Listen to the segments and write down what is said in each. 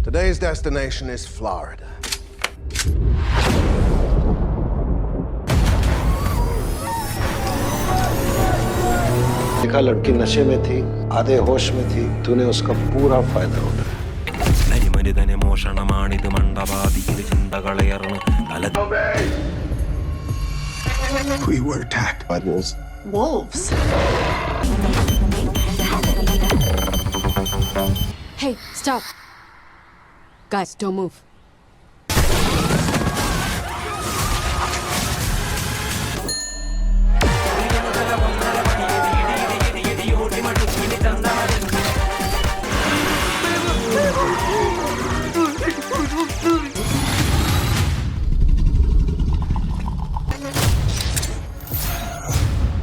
Today's destination is Florida. देखा लड़की नशे में थी, आधे होश में थी, तूने उसका पूरा फायदा उठाया। We were attacked by wolves. Wolves? Hey, stop. Guys, don't move.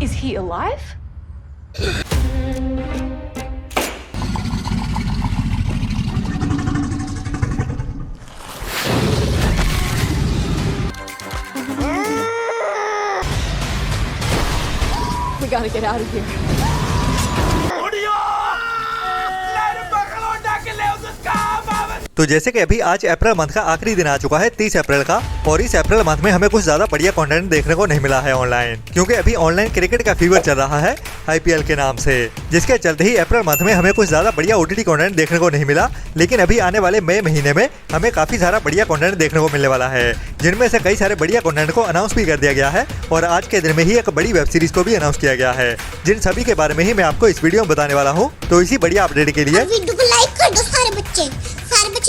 Is he alive? We gotta get out of here. तो जैसे कि अभी आज अप्रैल मंथ का आखिरी दिन आ चुका है 30 अप्रैल का, और इस अप्रैल मंथ में हमें कुछ ज्यादा बढ़िया कंटेंट देखने को नहीं मिला है ऑनलाइन, क्योंकि अभी ऑनलाइन क्रिकेट का फीवर चल रहा है आईपीएल के नाम से, जिसके चलते ही अप्रैल मंथ में हमें कुछ ज्यादा बढ़िया ओटीटी कंटेंट देखने को नहीं मिला। लेकिन अभी आने वाले मई महीने में हमें काफी सारा बढ़िया कंटेंट देखने को मिलने वाला है, जिनमें से कई सारे बढ़िया कंटेंट को अनाउंस भी कर दिया गया है, और आज के दिन में ही एक बड़ी वेब सीरीज को भी अनाउंस किया गया है, जिन सभी के बारे में ही मैं आपको इस वीडियो में बताने वाला हूँ। तो इसी बढ़िया अपडेट के लिए वीडियो को लाइक कर दो सारे बच्चे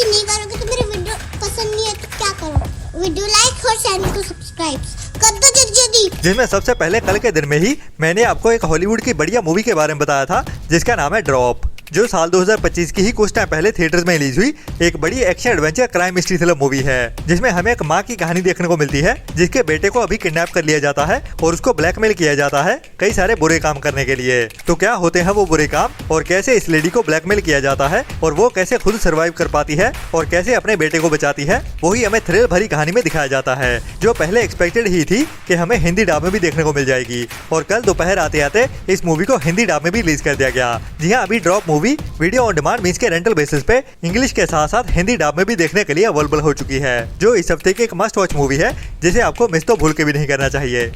नहीं करोगे तो मेरे वीडियो पसंद नहीं है तो क्या करो, वीडियो लाइक और चैनल को सब्सक्राइब कर दो जल्दी। जिनमें सबसे पहले कल के दिन में ही मैंने आपको एक हॉलीवुड की बढ़िया मूवी के बारे में बताया था, जिसका नाम है ड्रॉप, जो साल 2025 की ही कुछ टाइम पहले थिएटर्स में रिलीज हुई एक बड़ी action adventure crime mystery thriller movie है, जिसमें हमें एक माँ की कहानी देखने को मिलती है, जिसके बेटे को अभी किडनैप कर लिया जाता है और उसको ब्लैकमेल किया जाता है कई सारे बुरे काम करने के लिए। तो क्या होते हैं वो बुरे काम, और कैसे इस लेडी को ब्लैकमेल किया जाता है, और वो कैसे खुद सर्वाइव कर पाती है, और कैसे अपने बेटे को बचाती है, वही हमें थ्रिल भरी कहानी में दिखाया जाता है, जो पहले एक्सपेक्टेड ही थी कि हमें हिंदी डब में भी देखने को मिल जाएगी। और कल दोपहर आते आते इस मूवी को हिंदी डब में भी रिलीज कर दिया गया। जी हाँ, अभी drop movie video on demand means के रेंटल बेसिस पे इंग्लिश के साथ साथ हिंदी डब में भी देखने के लिए अवेलेबल हो चुकी है, जो इस हफ्ते की एक मस्ट वॉच मूवी है, जिसे आपको मिस तो भूल के भी नहीं करना चाहिए।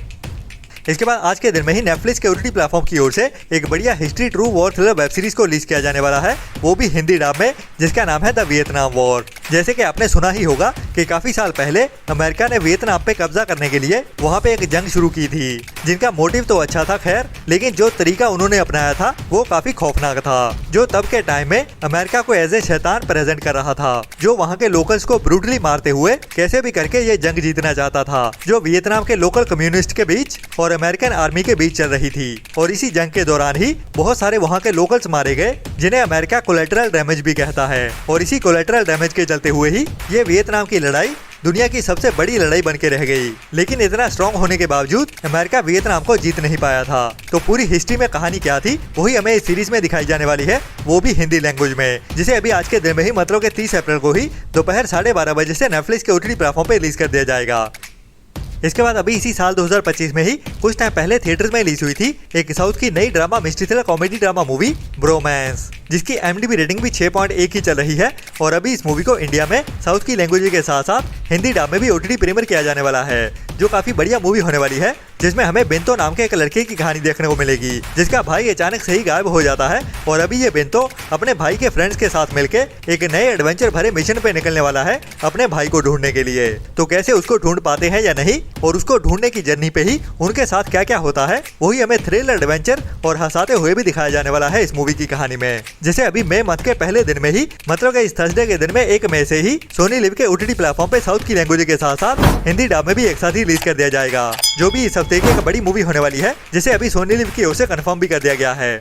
इसके बाद आज के दिन में ही नेटफ्लिक्स के ओटीटी प्लेटफॉर्म की ओर से एक बढ़िया history true war thriller web series को रिलीज किया जाने वाला है, वो भी हिंदी डब में, जिसका नाम है द वियतनाम वॉर। जैसे कि आपने सुना ही होगा कि काफी साल पहले अमेरिका ने वियतनाम पे कब्जा करने के लिए वहाँ पे एक जंग शुरू की थी, जिनका मोटिव तो अच्छा था खैर, लेकिन जो तरीका उन्होंने अपनाया था वो काफी खौफनाक था, जो तब के टाइम में अमेरिका को एज ए शैतान प्रेजेंट कर रहा था, जो वहाँ के लोकल्स को ब्रूटली मारते हुए कैसे भी करके ये जंग जीतना चाहता था, जो वियतनाम के लोकल कम्युनिस्ट के बीच और अमेरिकन आर्मी के बीच चल रही थी। और इसी जंग के दौरान ही बहुत सारे वहाँ के लोकल्स मारे गए, जिन्हें अमेरिका कोलेटरल डैमेज भी कहता है, और इसी कोलेटरल डैमेज के चलते हुए ही ये वियतनाम की लड़ाई दुनिया की सबसे बड़ी लड़ाई बन के रह गई। लेकिन इतना स्ट्रॉन्ग होने के बावजूद अमेरिका वियतनाम को जीत नहीं पाया था। तो पूरी हिस्ट्री में कहानी क्या थी वही हमें इस सीरीज में दिखाई जाने वाली है, वो भी हिंदी लैंग्वेज में, जिसे अभी आज के दिन में ही मतलब के 30 अप्रैल को ही दोपहर 12:30 बजे से नेटफ्लिक्स के ओटीटी प्लेटफॉर्म पे रिलीज कर दिया जाएगा। इसके बाद अभी इसी साल 2025 में ही कुछ टाइम पहले थिएटर्स में रिलीज हुई थी एक साउथ की नई drama mystery thriller comedy drama movie bromance, जिसकी IMDb रेटिंग भी 6.1 की चल रही है। और अभी इस मूवी को इंडिया में साउथ की लैंग्वेज के साथ साथ हिंदी डब में भी ओटीटी प्रीमियर किया जाने वाला है, जो काफी बढ़िया मूवी होने वाली है, जिसमें हमें बेंतो नाम के एक लड़के की कहानी देखने को मिलेगी, जिसका भाई अचानक से ही गायब हो जाता है, और अभी ये बेंतो अपने भाई के फ्रेंड्स के साथ मिलकर एक नए एडवेंचर भरे मिशन पे निकलने वाला है अपने भाई को ढूंढने के लिए। तो कैसे उसको ढूंढ पाते हैं या नहीं, और उसको ढूंढने की जर्नी पे ही उनके साथ क्या क्या होता है, वही हमें थ्रिल एडवेंचर और हंसाते हुए भी दिखाया जाने वाला है इस मूवी की कहानी में। जैसे अभी मई मंथ के पहले दिन में ही मतलब कि इस थर्सडे के दिन में 1 मई से ही सोनी लिव के ओटीटी प्लेटफॉर्म पे साउथ की लैंग्वेज के साथ साथ हिंदी डब में भी एक साथ ही रिलीज कर दिया जाएगा, जो भी इस हफ्ते की एक बड़ी मूवी होने वाली है, जिसे अभी सोनी लिव की ओर से कंफर्म भी कर दिया गया है।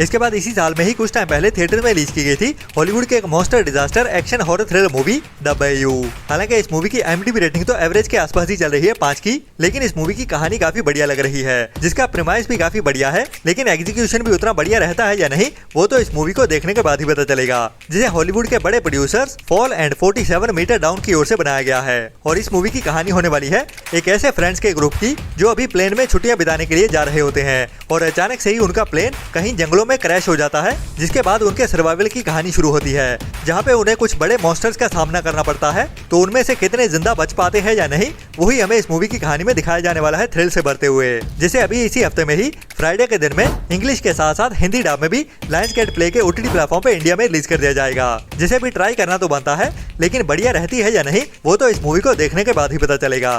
इसके बाद इसी साल में ही कुछ टाइम पहले थिएटर में रिलीज की गई थी हॉलीवुड के एक monster disaster action horror thriller movie the Bayou. हालांकि इस मूवी की IMDb रेटिंग तो एवरेज के आसपास ही चल रही है 5 की, लेकिन इस मूवी की कहानी काफी बढ़िया लग रही है, जिसका प्रीमाइस भी काफी बढ़िया है, लेकिन एग्जीक्यूशन भी उतना बढ़िया रहता है या नहीं वो तो इस मूवी को देखने के बाद ही पता चलेगा, जिसे हॉलीवुड के बड़े producers fall and 47 meter down की ओर से बनाया गया है। और इस मूवी की कहानी होने वाली है एक ऐसे फ्रेंड्स के ग्रुप की जो अभी प्लेन में छुट्टियां बिताने के लिए जा रहे होते हैं, और अचानक से ही उनका प्लेन कहीं जंगलों जंगलों में क्रैश हो जाता है, जिसके बाद उनके सर्वाइवल की कहानी शुरू होती है, जहाँ पे उन्हें कुछ बड़े मॉन्स्टर्स का सामना करना पड़ता है। तो उनमें से कितने जिंदा बच पाते हैं या नहीं, वही हमें इस मूवी की कहानी में दिखाया जाने वाला है, थ्रिल से भरते हुए। जिसे अभी इसी हफ्ते में ही फ्राइडे के दिन में इंग्लिश के साथ साथ हिंदी डब में भी लायंसगेट प्ले के OTT प्लेटफॉर्म पे इंडिया में रिलीज कर दिया जाएगा, जिसे भी ट्राई करना तो बनता है, लेकिन बढ़िया रहती है या नहीं वो तो इस मूवी को देखने के बाद ही पता चलेगा।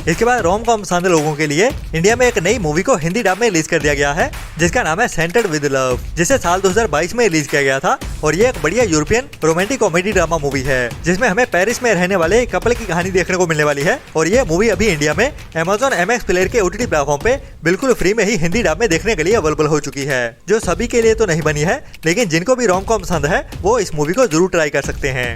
इसके बाद रोम कॉम पसंद लोगों के लिए इंडिया में एक नई मूवी को हिंदी डब में रिलीज कर दिया गया है, जिसका नाम है सेंटर्ड विद लव, जिसे साल 2022 में रिलीज किया गया था। और ये एक बढ़िया European romantic comedy drama movie है, जिसमें हमें पेरिस में रहने वाले एक कपल की कहानी देखने को मिलने वाली है। और ये मूवी अभी इंडिया में Amazon MX प्लेयर के OTT प्लेटफॉर्म पे बिल्कुल फ्री में ही हिंदी डब में देखने के लिए अवेलेबल हो चुकी है, जो सभी के लिए तो नहीं बनी है, लेकिन जिनको भी रोम कॉम पसंद है वो इस मूवी को जरूर ट्राई कर सकते हैं।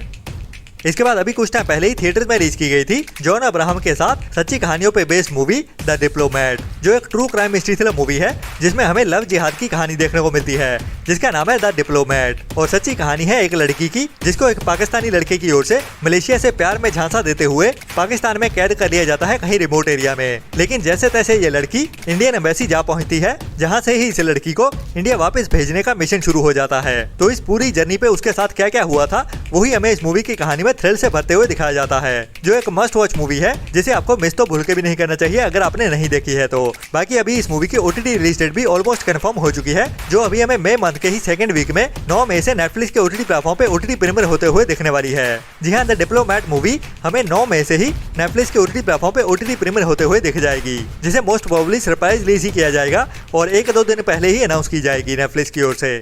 इसके बाद अभी कुछ टाइम पहले ही थिएटर में रिलीज की गई थी जॉन अब्राहम के साथ सच्ची कहानियों पे बेस्ड मूवी द डिप्लोमेट, जो एक true crime mystery thriller movie है, जिसमें हमें लव जिहाद की कहानी देखने को मिलती है, जिसका नाम है द डिप्लोमेट। और सच्ची कहानी है एक लड़की की, जिसको एक पाकिस्तानी लड़के की ओर से मलेशिया से प्यार में झांसा देते हुए पाकिस्तान में कैद कर लिया जाता है कहीं रिमोट एरिया में। लेकिन जैसे तैसे ये लड़की इंडियन एम्बेसी जा पहुंचती है, जहाँ से ही इस लड़की को इंडिया वापस भेजने का मिशन शुरू हो जाता है। तो इस पूरी जर्नी पे उसके साथ क्या क्या हुआ था, वही हमें इस मूवी की कहानी में थ्रिल से भरते हुए दिखाया जाता है, जो एक मस्ट वॉच मूवी है, जिसे आपको मिस तो भूल के भी नहीं करना चाहिए अगर आपने नहीं देखी है तो। बाकी अभी इस मूवी की OTT रिलीज डेट भी ऑलमोस्ट कंफर्म हो चुकी है, जो अभी हमें मई मंथ के ही सेकंड वीक में 9 मई से नेटफ्लिक्स के OTT प्लेटफॉर्म पे OTT प्रीमियर होते हुए दिखने वाली है। जी हाँ, द डिप्लोमेट मूवी हमें 9 मई से ही नेटफ्लिक्स के OTT प्लेटफॉर्म पे OTT प्रीमियर होते हुए दिख जाएगी, जिसे मोस्ट प्रोबेबली सरप्राइज रिलीज ही किया जाएगा और 1-2 दिन पहले ही अनाउंस की जाएगी नेटफ्लिक्स की ओर से।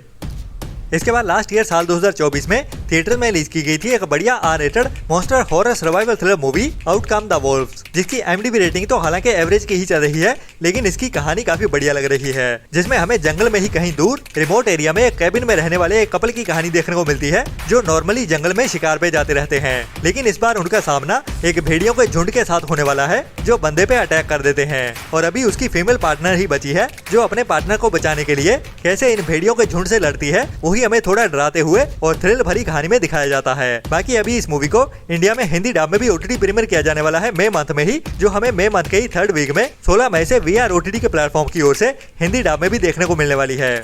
इसके बाद लास्ट ईयर साल 2024 में थिएटर में रिलीज की गई थी एक बढ़िया R-rated monster horror survival thriller movie Outcome the Wolves, जिसकी IMDb रेटिंग तो हालांकि एवरेज की ही चल रही है, लेकिन इसकी कहानी काफी बढ़िया लग रही है, जिसमें हमें जंगल में ही कहीं दूर रिमोट एरिया में एक कैबिन में रहने वाले एक कपल की कहानी देखने को मिलती है, जो नॉर्मली जंगल में शिकार पे जाते रहते हैं। लेकिन इस बार उनका सामना एक भेड़ियों के झुंड के साथ होने वाला है, जो बंदे पे अटैक कर देते हैं। और अभी उसकी फीमेल पार्टनर ही बची है, जो अपने पार्टनर को बचाने के लिए कैसे इन भेड़ियों के झुंड से लड़ती है, वही हमें थोड़ा डराते हुए और थ्रिल भरी कहानी में दिखाया जाता है। बाकी अभी इस मूवी को इंडिया में हिंदी डब में भी OTT प्रीमियर किया जाने वाला है मई मंथ में ही, जो हमें मई मंथ के ही थर्ड वीक में 16 मई से VR OTT के प्लेटफॉर्म की ओर से हिंदी डब में भी देखने को मिलने वाली है।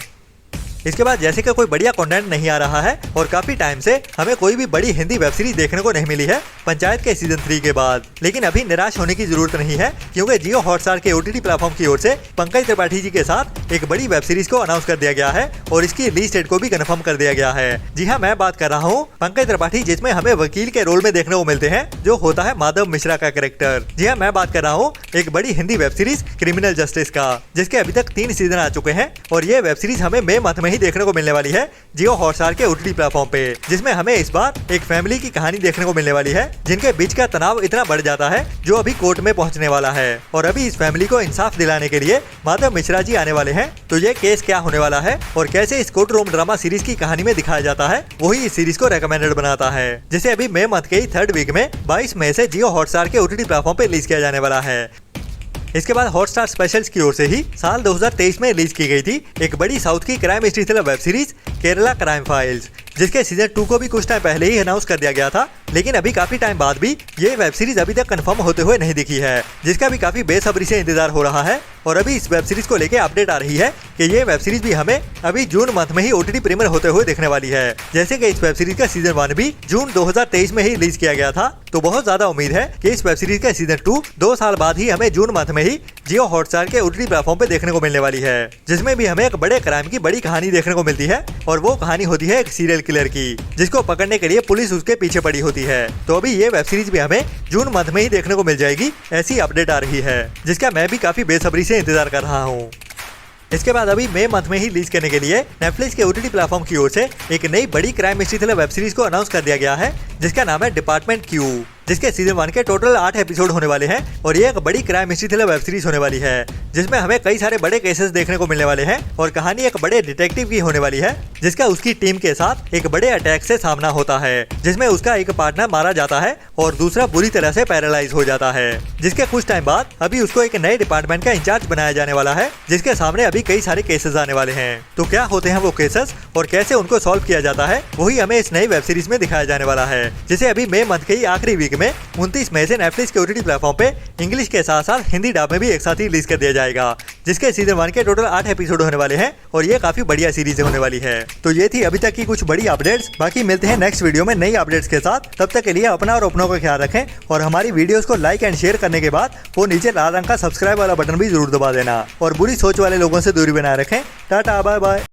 इसके बाद जैसे कि कोई बढ़िया कंटेंट नहीं आ रहा है और काफी टाइम से हमें कोई भी बड़ी हिंदी वेब सीरीज देखने को नहीं मिली है पंचायत के सीजन 3 के बाद, लेकिन अभी निराश होने की जरूरत नहीं है, क्योंकि जियो हॉटस्टार के OTT प्लेटफॉर्म की ओर से पंकज त्रिपाठी जी के साथ एक बड़ी वेब सीरीज को अनाउंस कर दिया गया है और इसकी रिलीज डेट को भी कंफर्म कर दिया गया है। जी हाँ, मैं बात कर रहा हूँ पंकज त्रिपाठी, जिसमें हमें वकील के रोल में देखने को मिलते हैं, जो होता है माधव मिश्रा का कैरेक्टर। जी हाँ, मैं बात कर रहा हूँ एक बड़ी Hindi web series criminal justice का, जिसके अभी तक 3 सीजन आ चुके हैं और ये वेब सीरीज हमें मई मंथ में ही देखने को मिलने वाली है जियो हॉटस्टार के OTT प्लेटफॉर्म पे, जिसमें हमें इस बार एक फैमिली की कहानी देखने को मिलने वाली है, जिनके बीच का तनाव इतना बढ़ जाता है जो अभी कोर्ट में पहुंचने वाला है। और अभी इस फैमिली को इंसाफ दिलाने के लिए माधव मिश्रा जी आने वाले हैं। तो ये केस क्या होने वाला है और कैसे इस कोर्ट रूम ड्रामा सीरीज की कहानी में दिखाया जाता है, वही इस सीरीज को रेकमेंडेड बनाता है, जिसे अभी मई मंथ के ही थर्ड वीक में 22 मई से जियो हॉटस्टार के OTT प्लेटफॉर्म पे रिलीज किया जाने वाला है। इसके बाद हॉटस्टार स्पेशल्स की ओर से ही साल 2023 में रिलीज की गई थी एक बड़ी साउथ की crime mystery thriller web series Kerala crime files, जिसके सीजन 2 को भी कुछ टाइम पहले ही अनाउंस कर दिया गया था, लेकिन अभी काफी टाइम बाद भी ये वेब सीरीज अभी तक कंफर्म होते हुए नहीं दिखी है, जिसका भी काफी बेसब्री से इंतजार हो रहा है। और अभी इस वेब सीरीज को लेके अपडेट आ रही है कि ये वेब सीरीज भी हमें अभी जून मंथ में ही OTT प्रीमियर होते हुए देखने वाली है। जैसे कि इस वेब सीरीज का सीजन 1 भी जून 2023 में ही रिलीज किया गया था, तो बहुत ज्यादा उम्मीद है कि इस वेब सीरीज का सीजन 2 2 साल बाद ही हमें जून मंथ में ही जियो हॉटस्टार के OTT प्लेटफॉर्म पे देखने को मिलने वाली है, जिसमें भी हमें एक बड़े क्राइम की बड़ी कहानी देखने को मिलती है। और वो कहानी होती है एक सीरियल किलर की, जिसको पकड़ने के लिए पुलिस उसके पीछे पड़ी होती है। तो अभी ये वेब सीरीज भी हमें जून मंथ में ही देखने को मिल जाएगी, ऐसी अपडेट आ रही है, जिसका मैं भी काफी बेसब्री से इंतजार कर रहा हूँ। इसके बाद अभी मई मंथ में ही रिलीज करने के लिए नेटफ्लिक्स के OTT प्लेटफॉर्म की ओर से एक नई बड़ी crime mystery thriller web series को अनाउंस कर दिया गया है, जिसका नाम है डिपार्टमेंट Q, जिसके सीजन 1 के टोटल 8 एपिसोड होने वाले हैं। और ये एक बड़ी crime mystery thriller web series होने वाली है, जिसमें हमें कई सारे बड़े केसेस देखने को मिलने वाले हैं और कहानी एक बड़े डिटेक्टिव की होने वाली है, जिसका उसकी टीम के साथ एक बड़े अटैक से सामना होता है, जिसमें उसका एक पार्टनर मारा जाता है और दूसरा बुरी तरह से पैरालाइज हो जाता है, जिसके कुछ टाइम बाद अभी उसको एक नए डिपार्टमेंट का इंचार्ज बनाया जाने वाला है, जिसके सामने अभी कई सारे केसेस आने वाले हैं। तो क्या होते हैं वो केसेस और कैसे उनको सॉल्व किया जाता है, वही हमें इस नई वेब सीरीज में दिखाया जाने वाला है, जिसे अभी मई मंथ के ही आखिरी वीक वीक में 29 मई से नेटफ्लिक्स के OTT प्लेटफॉर्म पे इंग्लिश के साथ साथ हिंदी डब में भी एक साथ ही रिलीज कर दिया जाएगा, जिसके सीजन 1 के टोटल 8 एपिसोड होने वाले हैं और ये काफी बढ़िया सीरीज होने वाली है। तो ये थी अभी तक की कुछ बड़ी अपडेट्स। बाकी मिलते हैं नेक्स्ट वीडियो में नई अपडेट्स के साथ। तब तक के लिए अपना और अपनों का ख्याल रखें और हमारी वीडियोस को लाइक एंड शेयर करने के बाद वो नीचे लाल रंग का सब्सक्राइब वाला बटन भी जरूर दबा देना और बुरी सोच वाले लोगों से दूरी बनाए रखें। Tata bye bye.